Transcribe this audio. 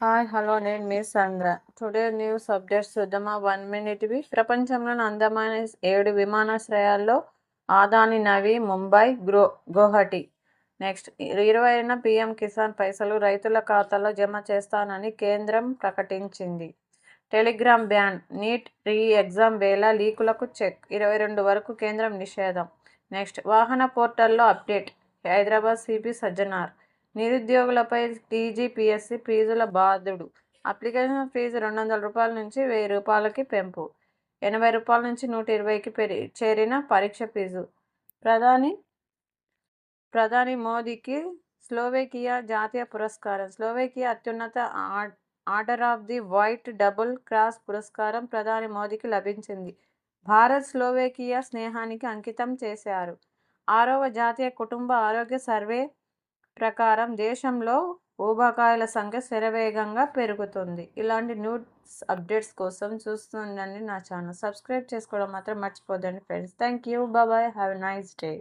Hi hello నేను మీ సంధ్ర. టుడే న్యూస్ అప్డేట్స్ చూద్దామా 1 minute. ప్రపంచంలోని అందమైన 7 విమానాశ్రయాల్లో ఆదాని నవి ముంబై గౌహటి. నెక్స్ట్ 20న పీఎం కిసాన్ పైసలు రైతుల ఖాతాలో జమ చేస్తానని కేంద్రం ప్రకటించింది. Telegram ban, NEET re exam వేళ లీకులకు చెక్, 22 వరకు కేంద్రం నిషేధం. నెక్స్ట్ వాహన పోర్టల్లో అప్డేట్, హైదరాబాద్ సిపి సజ్జనార్ నిరుద్యోగులపై టీజీపీఎస్సీ ఫీజుల బాధుడు. అప్లికేషన్ ఫీజు రూ. 200 నుంచి రూ. 1000కి పెంపు. రూ. 80 నుంచి 120కి చేరిన పరీక్ష ఫీజు. ప్రధాని మోదీకి స్లోవేకియా జాతీయ పురస్కారం. స్లోవేకియా అత్యున్నత order of the white double cross పురస్కారం ప్రధాని మోదీకి లభించింది. భారత్ స్లోవేకియా స్నేహానికి అంకితం చేశారు. 6వ జాతీయ కుటుంబ ఆరోగ్య సర్వే ప్రకారం దేశంలో ఊబకాయాల సంఖ్య శరవేగంగా పెరుగుతుంది. ఇలాంటి న్యూస్ అప్డేట్స్ కోసం చూస్తుండండి నా ఛానల్. సబ్స్క్రైబ్ చేసుకోవడం మాత్రం మర్చిపోద్దండి friends. Thank you. Bye. Have a nice day.